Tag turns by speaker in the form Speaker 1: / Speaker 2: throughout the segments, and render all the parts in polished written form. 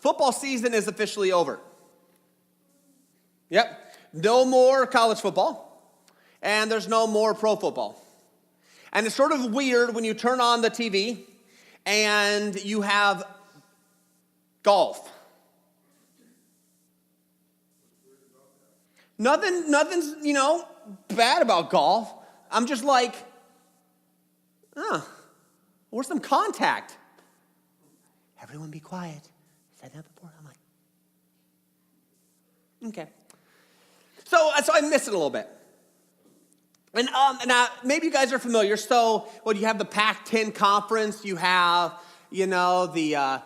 Speaker 1: Football season is officially over. Yep. No more college football, and there's no more pro football. And it's sort of weird when you turn on the TV and you have golf. Nothing's, bad about golf. I'm just like, where's some contact? Everyone be quiet. I said that before. I'm like, okay. So I miss it a little bit. And now, maybe you guys are familiar. So, you have the Pac-10 conference. You have, the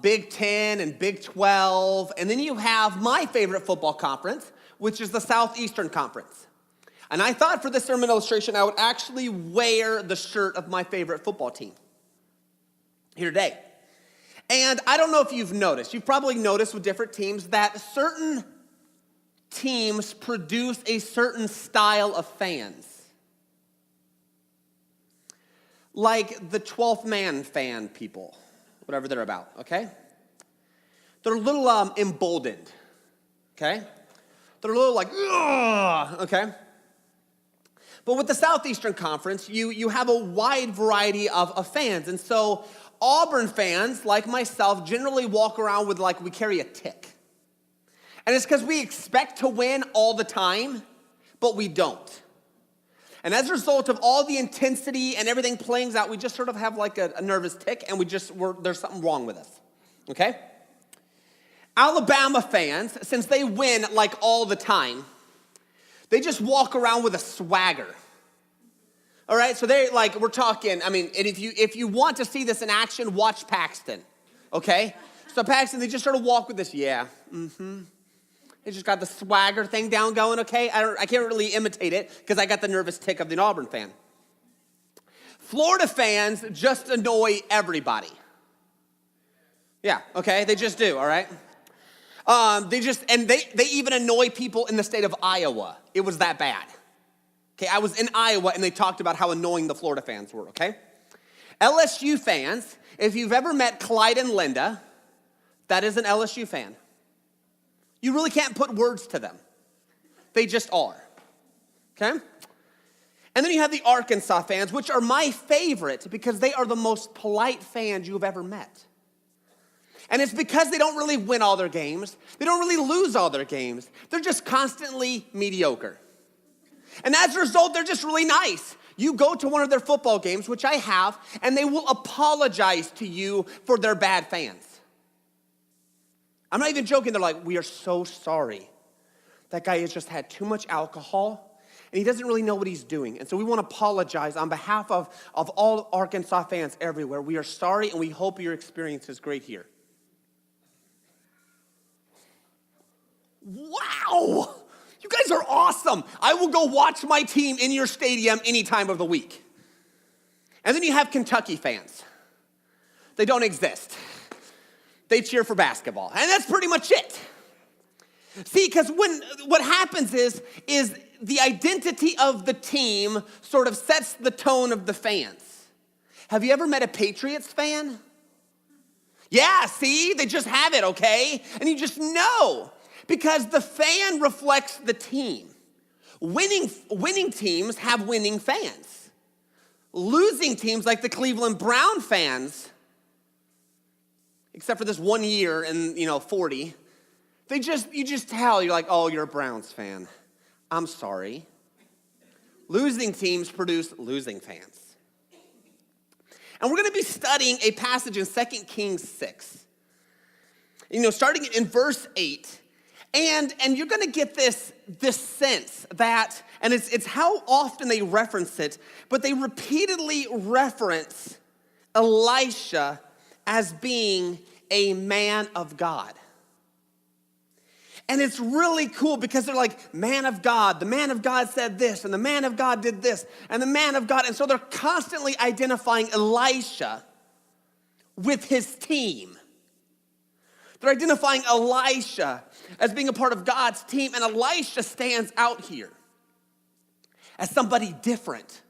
Speaker 1: Big 10 and Big 12. And then you have my favorite football conference, which is the Southeastern Conference. And I thought for this sermon illustration, I would actually wear the shirt of my favorite football team here today. And I don't know if you've noticed. You've probably noticed with different teams that certain teams produce a certain style of fans. Like the 12th man fan people, whatever they're about, okay? They're a little emboldened, okay? They're a little like, ugh, okay? But with the Southeastern Conference, you have a wide variety of fans. And so Auburn fans, like myself, generally walk around with we carry a tick. And it's because we expect to win all the time, but we don't. And as a result of all the intensity and everything playing out, we just sort of have a nervous tick, and there's something wrong with us, okay? Alabama fans, since they win all the time, they just walk around with a swagger. All right, so we're talking, and if you want to see this in action, watch Paxton, okay? So Paxton, they just sort of walk with this, They just got the swagger thing down going, okay? I can't really imitate it because I got the nervous tick of the Auburn fan. Florida fans just annoy everybody. Yeah, okay, they just do, all right? They even annoy people in the state of Iowa. It was that bad. Okay, I was in Iowa and they talked about how annoying the Florida fans were, okay? LSU fans, if you've ever met Clyde and Linda, that is an LSU fan. You really can't put words to them. They just are, okay? And then you have the Arkansas fans, which are my favorite because they are the most polite fans you've ever met. And it's because they don't really win all their games. They don't really lose all their games. They're just constantly mediocre. And as a result, they're just really nice. You go to one of their football games, which I have, and they will apologize to you for their bad fans. I'm not even joking. They're like, we are so sorry. That guy has just had too much alcohol, and he doesn't really know what he's doing. And so we want to apologize on behalf of all Arkansas fans everywhere. We are sorry, and we hope your experience is great here. Wow! You guys are awesome. I will go watch my team in your stadium any time of the week. And then you have Kentucky fans. They don't exist. They cheer for basketball. And that's pretty much it. See, because what happens is the identity of the team sort of sets the tone of the fans. Have you ever met a Patriots fan? Yeah, see? They just have it, okay? And you just know. Because the fan reflects the team. Winning teams have winning fans. Losing teams like the Cleveland Brown fans, except for this 1 year in 40, you just tell, you're like, oh, you're a Browns fan. I'm sorry. Losing teams produce losing fans. And we're going to be studying a passage in 2 Kings 6. Starting in verse 8. And you're going to get this sense that, and it's how often they reference it, but they repeatedly reference Elisha as being a man of God. And it's really cool because they're like, man of God, the man of God said this, and the man of God did this, and the man of God. And so they're constantly identifying Elisha with his team. They're identifying Elisha as being a part of God's team, and Elisha stands out here as somebody different.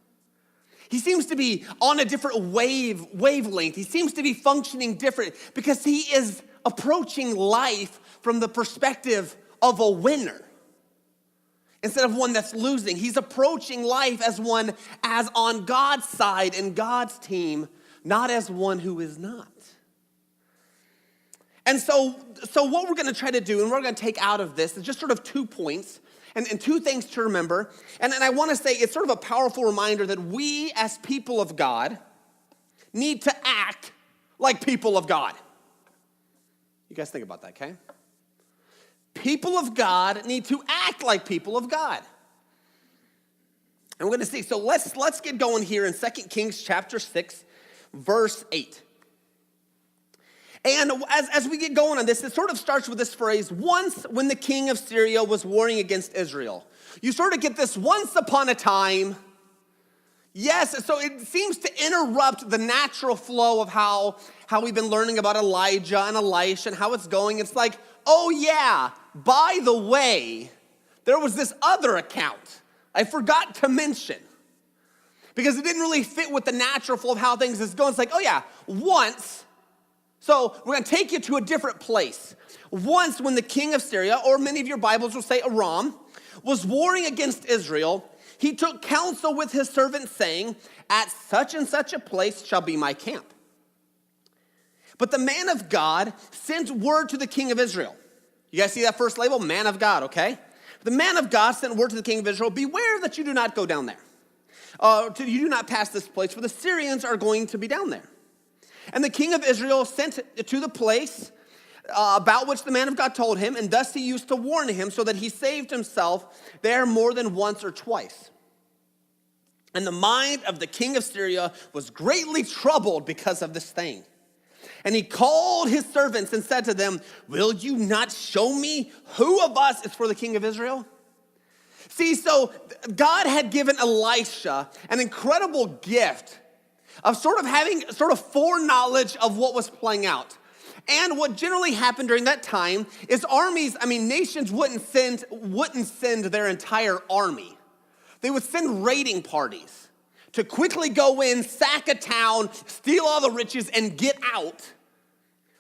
Speaker 1: He seems to be on a different wavelength. He seems to be functioning different because he is approaching life from the perspective of a winner instead of one that's losing. He's approaching life as one as on God's side and God's team, not as one who is not. And so what we're going to try to do, and we're going to take out of this, is just sort of 2 points and 2 things to remember. And I want to say it's sort of a powerful reminder that we as people of God need to act like people of God. You guys think about that, okay? People of God need to act like people of God. And we're going to see. So let's get going here in 2 Kings chapter 6, verse 8. And as we get going on this, it sort of starts with this phrase, once when the king of Syria was warring against Israel. You sort of get this once upon a time. Yes, so it seems to interrupt the natural flow of how we've been learning about Elijah and Elisha and how it's going. It's like, oh yeah, by the way, there was this other account I forgot to mention because it didn't really fit with the natural flow of how things is going. It's like, oh yeah, once. So we're going to take you to a different place. Once when the king of Syria, or many of your Bibles will say Aram, was warring against Israel, he took counsel with his servants saying, at such and such a place shall be my camp. But the man of God sent word to the king of Israel. You guys see that first label? Man of God, okay? The man of God sent word to the king of Israel, beware that you do not go down there. You do not pass this place, for the Syrians are going to be down there. And the king of Israel sent to the place about which the man of God told him, and thus he used to warn him so that he saved himself there more than once or twice. And the mind of the king of Syria was greatly troubled because of this thing. And he called his servants and said to them, will you not show me who of us is for the king of Israel? See, so God had given Elisha an incredible gift of sort of having sort of foreknowledge of what was playing out. And what generally happened during that time is nations wouldn't send their entire army. They would send raiding parties to quickly go in, sack a town, steal all the riches, and get out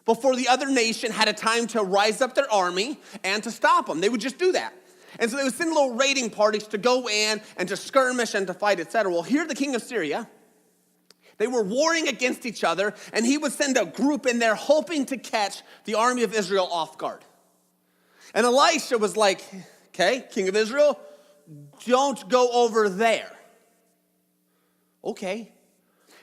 Speaker 1: before the other nation had a time to rise up their army and to stop them. They would just do that. And so they would send little raiding parties to go in and to skirmish and to fight, etc. Well, here the king of Syria, they were warring against each other, and he would send a group in there hoping to catch the army of Israel off guard. And Elisha was like, okay, king of Israel, don't go over there. Okay.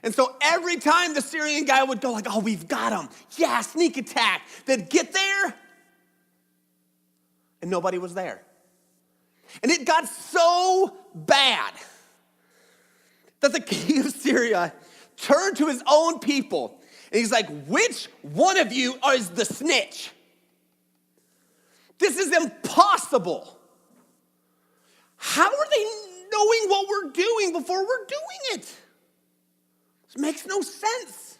Speaker 1: And so every time the Syrian guy would go like, oh, we've got him. Yeah, sneak attack. They'd get there, and nobody was there. And it got so bad that the king of Syria turned to his own people, and he's like, which one of you is the snitch? This is impossible. How are they knowing what we're doing before we're doing it? This makes no sense.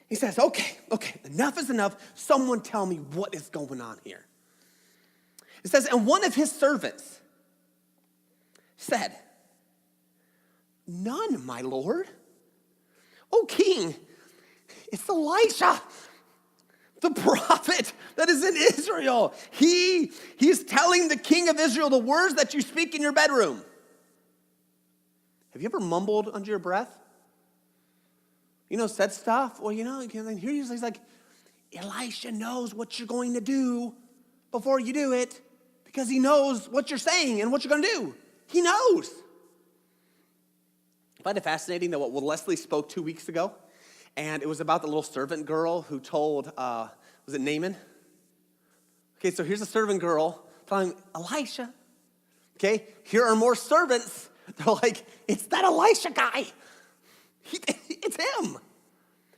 Speaker 1: He says, okay, enough is enough. Someone tell me what is going on here. It says, and one of his servants said, none, my lord. O king, it's Elisha, the prophet that is in Israel. He is telling the king of Israel the words that you speak in your bedroom. Have you ever mumbled under your breath? Said stuff? Well, hear you. He's like, Elisha knows what you're going to do before you do it because he knows what you're saying and what you're going to do. He knows. I find it fascinating that what Leslie spoke 2 weeks ago, and it was about the little servant girl who told, was it Naaman? Okay, so here's a servant girl telling Elisha, okay, here are more servants. They're like, it's that Elisha guy. It's him.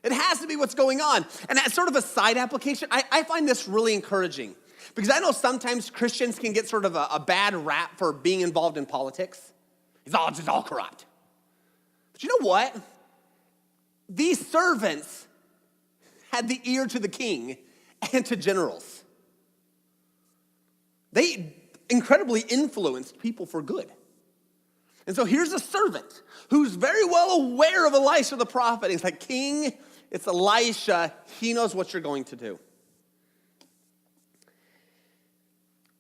Speaker 1: It has to be what's going on. And as sort of a side application, I find this really encouraging because I know sometimes Christians can get sort of a bad rap for being involved in politics. It's all corrupt. But you know what? These servants had the ear to the king and to generals. They incredibly influenced people for good. And so here's a servant who's very well aware of Elisha the prophet. He's like, King, It's Elisha. He knows what you're going to do.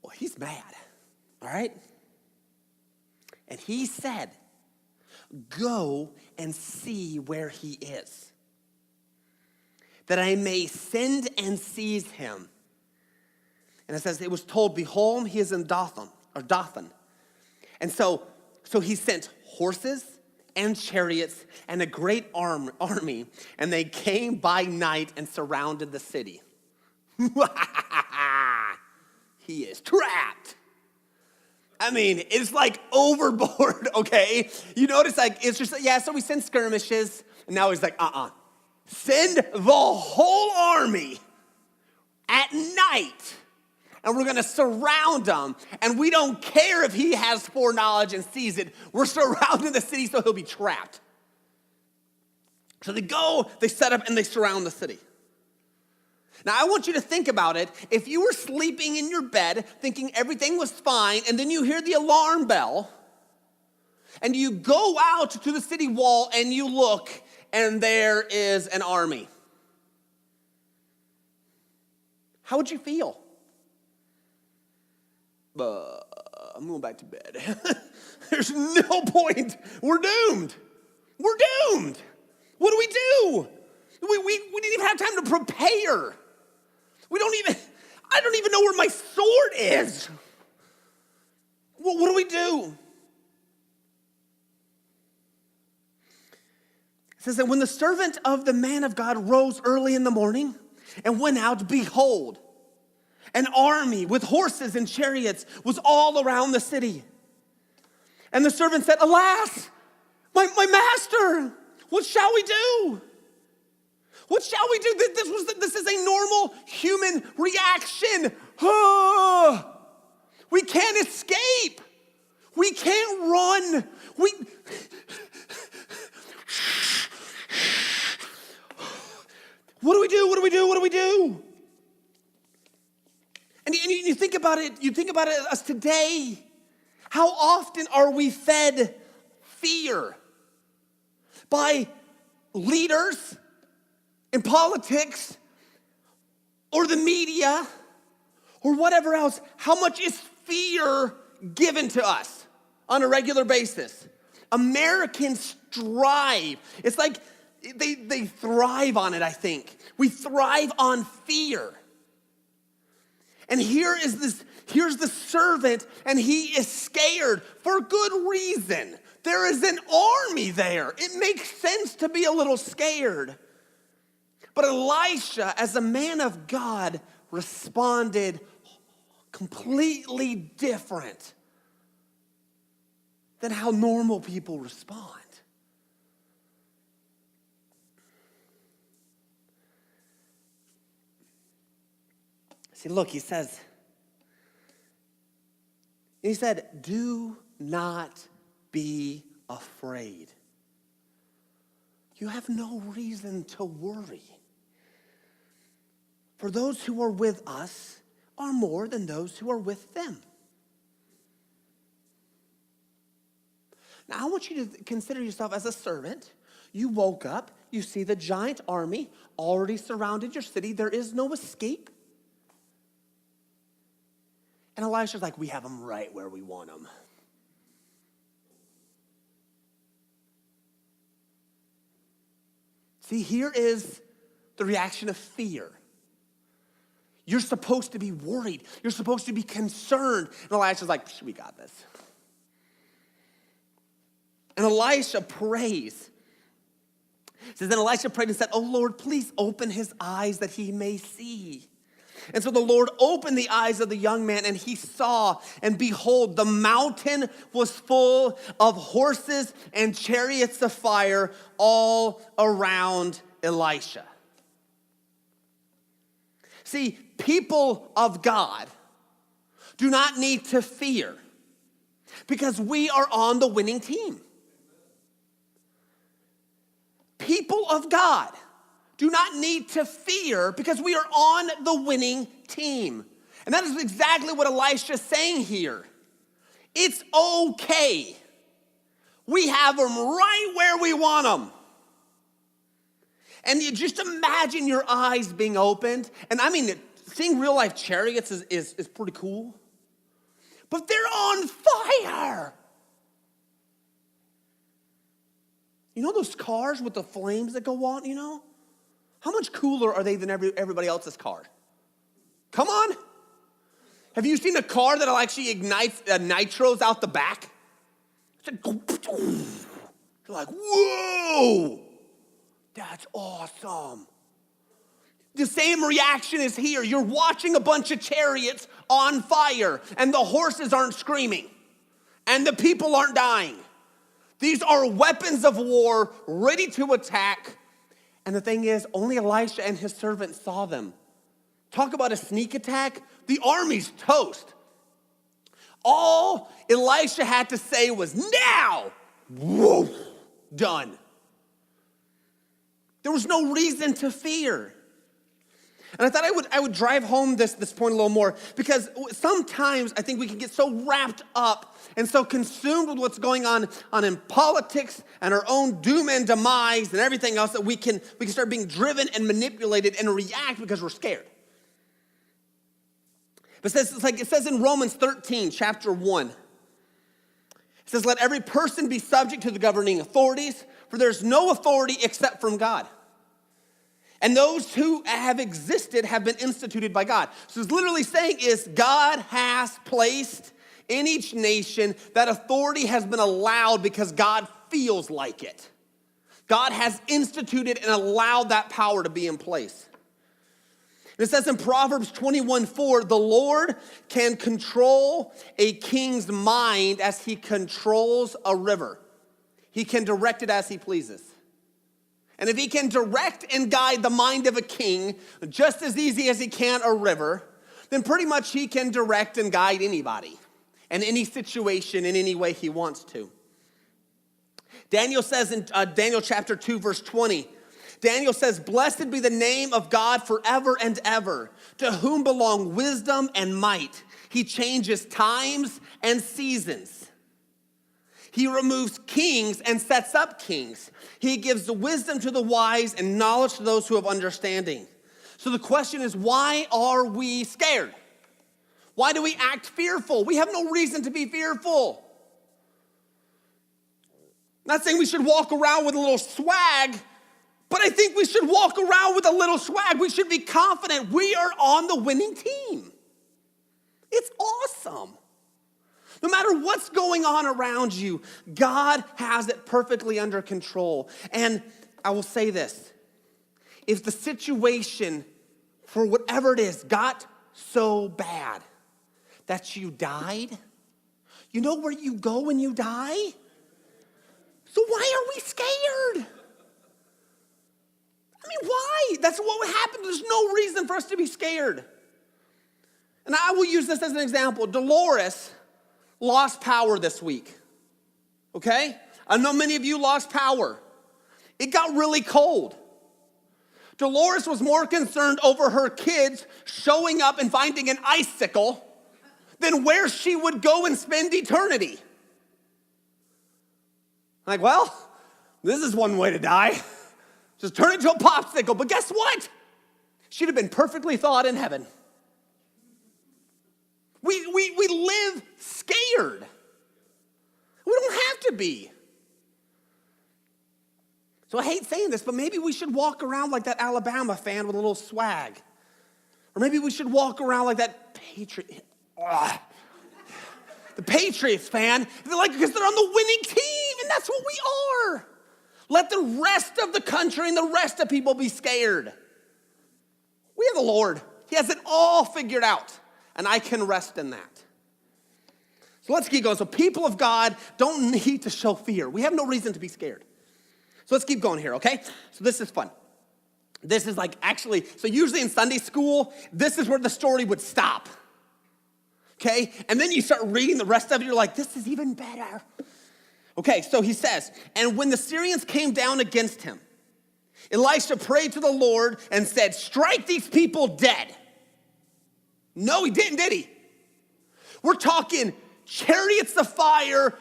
Speaker 1: Well, he's mad, all right? And he said, go and see where he is, that I may send and seize him. And it says, it was told, behold, he is in Dothan. And so he sent horses and chariots and a great army, and they came by night and surrounded the city. He is trapped. I mean, it's like overboard, okay? You notice, like, it's just, yeah, so we send skirmishes, and now he's like, send the whole army at night, and we're gonna surround them, and we don't care if he has foreknowledge and sees it. We're surrounding the city so he'll be trapped. So they go, they set up, and they surround the city. Now, I want you to think about it. If you were sleeping in your bed thinking everything was fine, and then you hear the alarm bell, and you go out to the city wall and you look, and there is an army, how would you feel? I'm going back to bed. There's no point. We're doomed. We're doomed. What do we do? We didn't even have time to prepare. I don't even know where my sword is. What do we do? It says that when the servant of the man of God rose early in the morning and went out, behold, an army with horses and chariots was all around the city. And the servant said, alas, my master, what shall we do? What shall we do? This is a normal human reaction. We can't escape. We can't run. What do we do? What do we do? What do we do? And you think about it, us today. How often are we fed fear by leaders in politics or the media or whatever else? How much is fear given to us on a regular basis? Americans strive. It's like they thrive on it, I think. We thrive on fear. And here's the servant, and he is scared for good reason. There is an army there. It makes sense to be a little scared. But Elisha, as a man of God, responded completely different than how normal people respond. See, look, he said, do not be afraid. You have no reason to worry. For those who are with us are more than those who are with them. Now, I want you to consider yourself as a servant. You woke up, you see the giant army already surrounded your city. There is no escape. And Elisha's like, we have them right where we want them. See, here is the reaction of fear. You're supposed to be worried. You're supposed to be concerned. And Elisha's like, we got this. And Elisha prays. It says, then Elisha prayed and said, oh Lord, please open his eyes that he may see. And so the Lord opened the eyes of the young man, and he saw, and behold, the mountain was full of horses and chariots of fire all around Elisha. See, people of God do not need to fear because we are on the winning team. People of God do not need to fear because we are on the winning team. And that is exactly what Elisha is saying here. It's okay. We have them right where we want them. And you just imagine your eyes being opened. And I mean, seeing real life chariots is pretty cool. But they're on fire. You know those cars with the flames that go on, you know? How much cooler are they than everybody else's car? Come on. Have you seen a car that'll actually ignite nitros out the back? It's like, you're like, whoa, that's awesome. The same reaction is here. You're watching a bunch of chariots on fire, and the horses aren't screaming, and the people aren't dying. These are weapons of war ready to attack. And the thing is, only Elisha and his servants saw them. Talk about a sneak attack. The army's toast. All Elisha had to say was, now! Whoa, done. There was no reason to fear. And I thought I would drive home this point a little more, because sometimes I think we can get so wrapped up and so consumed with what's going on in politics and our own doom and demise and everything else that we can start being driven and manipulated and react because we're scared. But it says in Romans 13, chapter 1, it says, let every person be subject to the governing authorities, for there's no authority except from God. And those who have existed have been instituted by God. So it's literally saying is God has placed in each nation that authority has been allowed because God feels like it. God has instituted and allowed that power to be in place. And it says in Proverbs 21:4, the Lord can control a king's mind as he controls a river. He can direct it as he pleases. And if he can direct and guide the mind of a king just as easy as he can a river, then pretty much he can direct and guide anybody and any situation in any way he wants to. Daniel says in Daniel chapter 2, verse 20, Daniel says, blessed be the name of God forever and ever, to whom belong wisdom and might. He changes times and seasons. He removes kings and sets up kings. He gives the wisdom to the wise and knowledge to those who have understanding. So the question is, why are we scared? Why do we act fearful? We have no reason to be fearful. I'm not saying we should walk around with a little swag, but I think we should walk around with a little swag. We should be confident we are on the winning team. It's awesome. No matter what's going on around you, God has it perfectly under control. And I will say this, if the situation, for whatever it is, got so bad that you died, you know where you go when you die? So why are we scared? I mean, why? That's what would happen. There's no reason for us to be scared. And I will use this as an example. Dolores lost power this week, okay? I know many of you lost power. It got really cold. Dolores was more concerned over her kids showing up and finding an icicle than where she would go and spend eternity. Like, well, this is one way to die. Just turn into a popsicle. But guess what? She'd have been perfectly thawed in heaven. We live scared. We don't have to be. So I hate saying this, but maybe we should walk around like that Alabama fan with a little swag. Or maybe we should walk around like that the Patriots fan, because they're on the winning team, and that's what we are. Let the rest of the country and the rest of people be scared. We have the Lord. He has it all figured out, and I can rest in that. So let's keep going. So people of God don't need to show fear. We have no reason to be scared. So let's keep going here, okay? So this is fun. This is so usually in Sunday school, this is where the story would stop. Okay? And then you start reading the rest of it, you're like, this is even better. Okay, so he says, and when the Syrians came down against him, Elisha prayed to the Lord and said, strike these people dead. No, he didn't, did he? We're talking chariots of fire,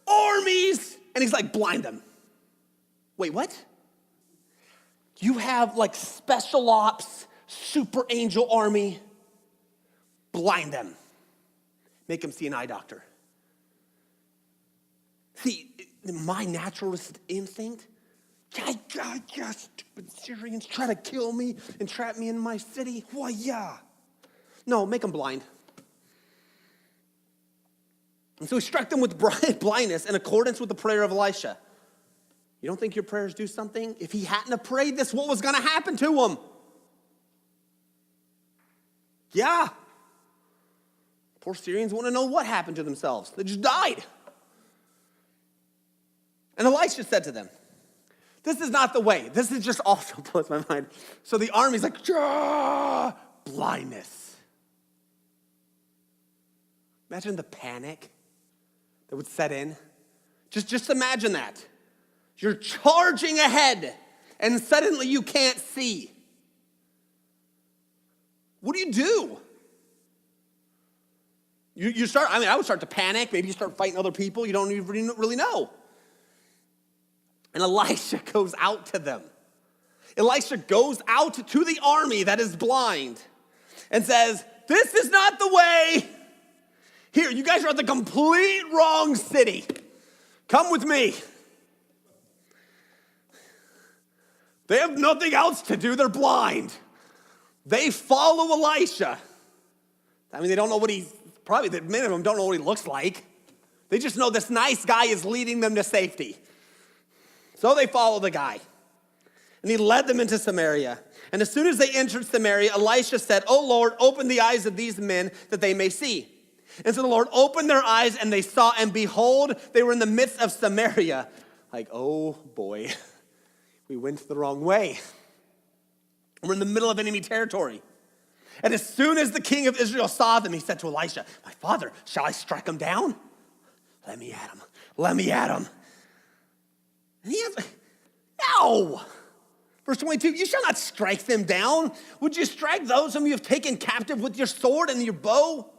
Speaker 1: armies, and he's like, blind them. Wait, what? You have like special ops, super angel army, blind them. Make them see an eye doctor. See, my naturalist instinct, yeah, stupid Syrians try to kill me and trap me in my city. Why, yeah. No, make them blind. And so he struck them with blindness in accordance with the prayer of Elisha. You don't think your prayers do something? If he hadn't have prayed this, what was going to happen to him? Yeah. Poor Syrians want to know what happened to themselves. They just died. And Elisha said to them, this is not the way. This is just also blows my mind. So the army's like, blindness. Imagine the panic that would set in. Just imagine that. You're charging ahead, and suddenly you can't see. What do? You start, I would start to panic. Maybe you start fighting other people you don't even really know. And Elisha goes out to them. Elisha goes out to the army that is blind and says, this is not the way. Here, you guys are at the complete wrong city. Come with me. They have nothing else to do. They're blind. They follow Elisha. They don't know what probably the minimum don't know what he looks like. They just know this nice guy is leading them to safety. So they follow the guy. And he led them into Samaria. And as soon as they entered Samaria, Elisha said, "Oh Lord, open the eyes of these men that they may see." And so the Lord opened their eyes and they saw, and behold, they were in the midst of Samaria. Like, oh boy, we went the wrong way. We're in the middle of enemy territory. And as soon as the king of Israel saw them, he said to Elisha, "My father, shall I strike them down? Let me at him. Let me at him." And he has, no. Verse 22, you shall not strike them down. Would you strike those whom you have taken captive with your sword and your bow?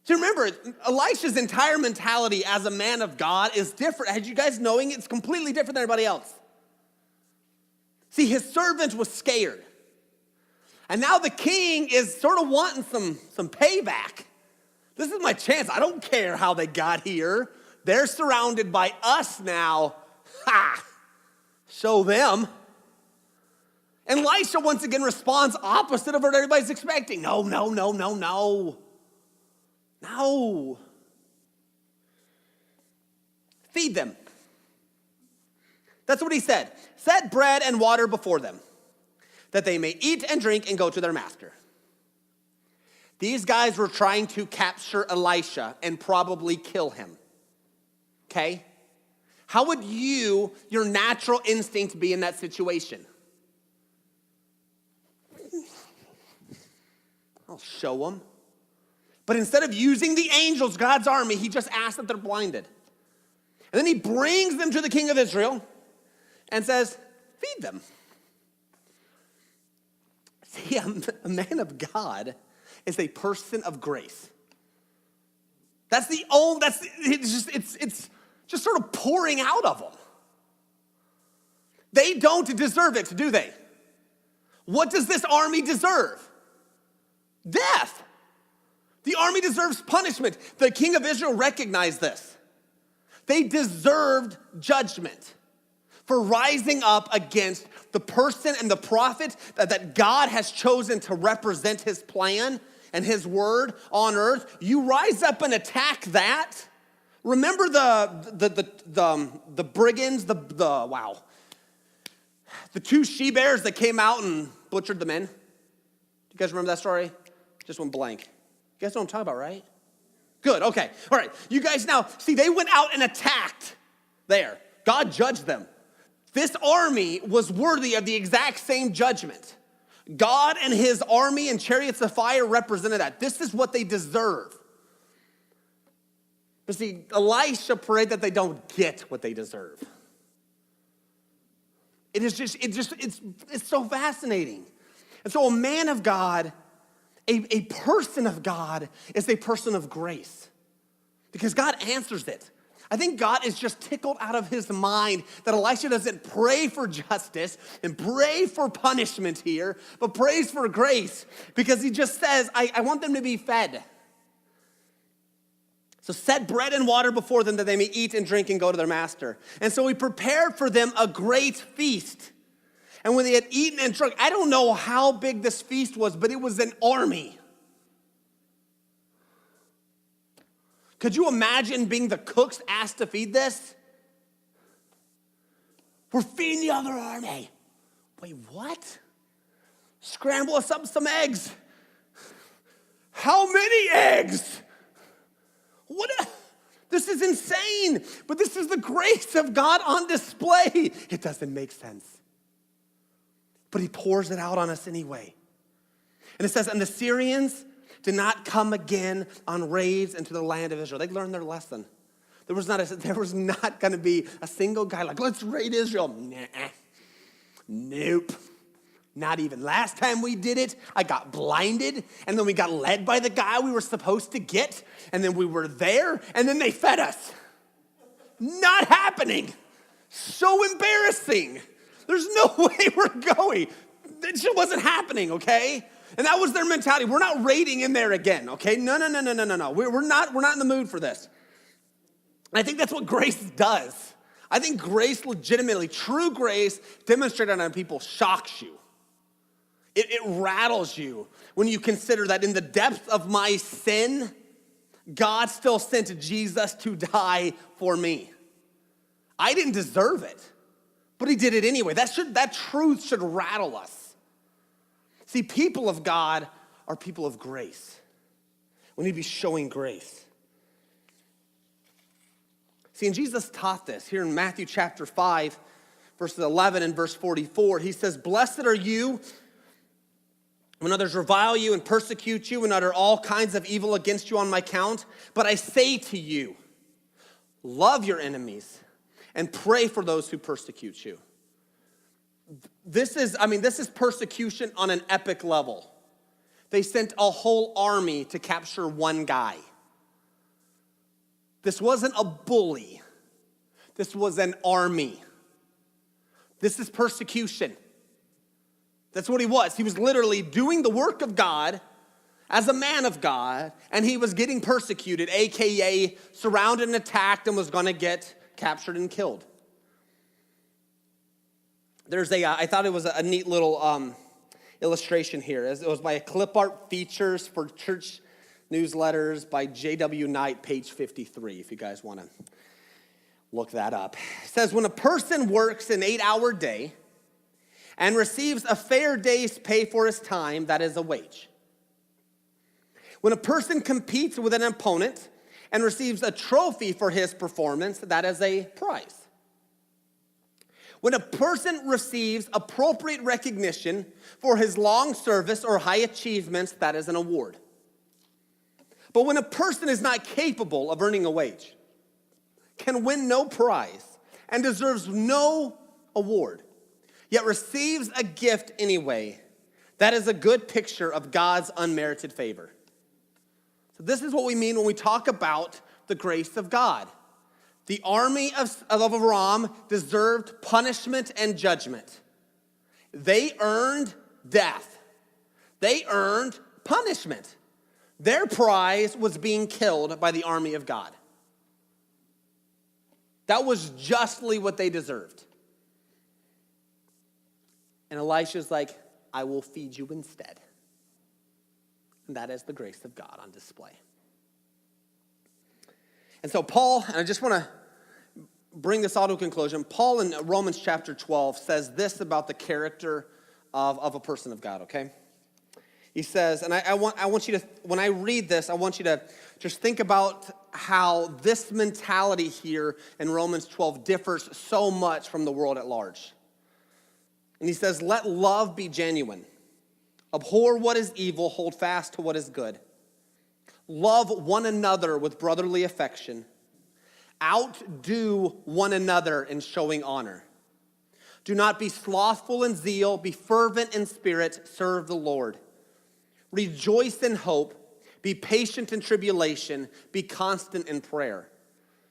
Speaker 1: So remember, Elisha's entire mentality as a man of God is different. As you guys knowing, it's completely different than everybody else. See, his servant was scared. And now the king is sort of wanting some payback. This is my chance. I don't care how they got here. They're surrounded by us now. Ha! Show them. And Elisha once again responds opposite of what everybody's expecting. No. Feed them. That's what he said. Set bread and water before them, that they may eat and drink and go to their master. These guys were trying to capture Elisha and probably kill him. Okay? How would your natural instinct be in that situation? I'll show them. But instead of using the angels, God's army, he just asks that they're blinded. And then he brings them to the king of Israel and says, feed them. See, a man of God is a person of grace. It's just sort of pouring out of them. They don't deserve it, do they? What does this army deserve? Death. The army deserves punishment. The king of Israel recognized this. They deserved judgment for rising up against the person and the prophet that God has chosen to represent his plan and his word on earth. You rise up and attack that. Remember the brigands, the two she-bears that came out and butchered the men? Do you guys remember that story? Just went blank. You guys know what I'm talking about, right? Good, okay. All right, you guys now, see, they went out and attacked there. God judged them. This army was worthy of the exact same judgment. God and his army and chariots of fire represented that. This is what they deserve. But see, Elisha prayed that they don't get what they deserve. It's so fascinating. And so a man of God, a person of God is a person of grace because God answers it. I think God is just tickled out of his mind that Elisha doesn't pray for justice and pray for punishment here, but prays for grace, because he just says, I want them to be fed. So set bread and water before them that they may eat and drink and go to their master. And so he prepared for them a great feast. And when they had eaten and drunk, I don't know how big this feast was, but it was an army. Could you imagine being the cooks asked to feed this? We're feeding the other army. Wait, what? Scramble us up some eggs. How many eggs? This is insane, but this is the grace of God on display. It doesn't make sense, but he pours it out on us anyway. And it says, and the Syrians did not come again on raids into the land of Israel. They learned their lesson. There was not going to be a single guy like, let's raid Israel. Nah, nope. Not even. Last time we did it, I got blinded, and then we got led by the guy we were supposed to get, and then we were there, and then they fed us. Not happening. So embarrassing. There's no way we're going. It just wasn't happening, okay? And that was their mentality. We're not raiding in there again, okay? No. We're not in the mood for this. And I think that's what grace does. I think grace legitimately, true grace demonstrated on people shocks you. It rattles you when you consider that in the depth of my sin, God still sent Jesus to die for me. I didn't deserve it, but he did it anyway. That truth should rattle us. See, people of God are people of grace. We need to be showing grace. See, and Jesus taught this here in Matthew chapter 5, verses 11 and verse 44. He says, blessed are you when others revile you and persecute you and utter all kinds of evil against you on my account. But I say to you, love your enemies and pray for those who persecute you. This is persecution on an epic level. They sent a whole army to capture one guy. This wasn't a bully. This was an army. This is persecution. That's what he was. He was literally doing the work of God as a man of God, and he was getting persecuted, AKA surrounded and attacked, and was going to get captured and killed. I thought it was a neat little illustration here. It was by Clip Art Features for Church Newsletters by J.W. Knight, page 53, if you guys want to look that up. It says, when a person works an 8-hour day and receives a fair day's pay for his time, that is a wage. When a person competes with an opponent and receives a trophy for his performance, that is a prize. When a person receives appropriate recognition for his long service or high achievements, that is an award. But when a person is not capable of earning a wage, can win no prize, and deserves no award, yet receives a gift anyway, that is a good picture of God's unmerited favor. So this is what we mean when we talk about the grace of God. The army of Aram deserved punishment and judgment. They earned death. They earned punishment. Their prize was being killed by the army of God. That was justly what they deserved. And Elisha's like, I will feed you instead. And that is the grace of God on display. And so Paul, and I just want to bring this all to a conclusion. Paul in Romans chapter 12 says this about the character of a person of God, okay? He says, and I want you to, when I read this, I want you to just think about how this mentality here in Romans 12 differs so much from the world at large. And he says, let love be genuine. Abhor what is evil, hold fast to what is good. Love one another with brotherly affection. Outdo one another in showing honor. Do not be slothful in zeal, be fervent in spirit, serve the Lord. Rejoice in hope, be patient in tribulation, be constant in prayer.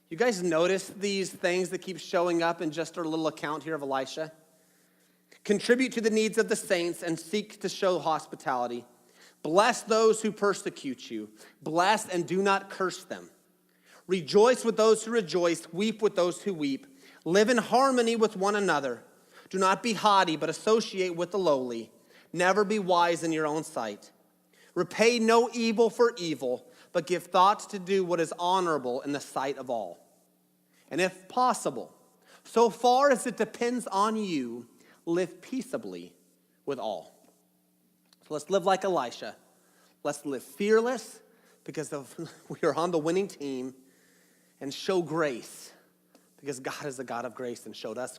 Speaker 1: You guys notice these things that keep showing up in just our little account here of Elisha? Contribute to the needs of the saints and seek to show hospitality. Bless those who persecute you. Bless and do not curse them. Rejoice with those who rejoice. Weep with those who weep. Live in harmony with one another. Do not be haughty, but associate with the lowly. Never be wise in your own sight. Repay no evil for evil, but give thoughts to do what is honorable in the sight of all. And if possible, so far as it depends on you, live peaceably with all. So let's live like Elisha. Let's live fearless because we are on the winning team, and show grace because God is a God of grace and showed us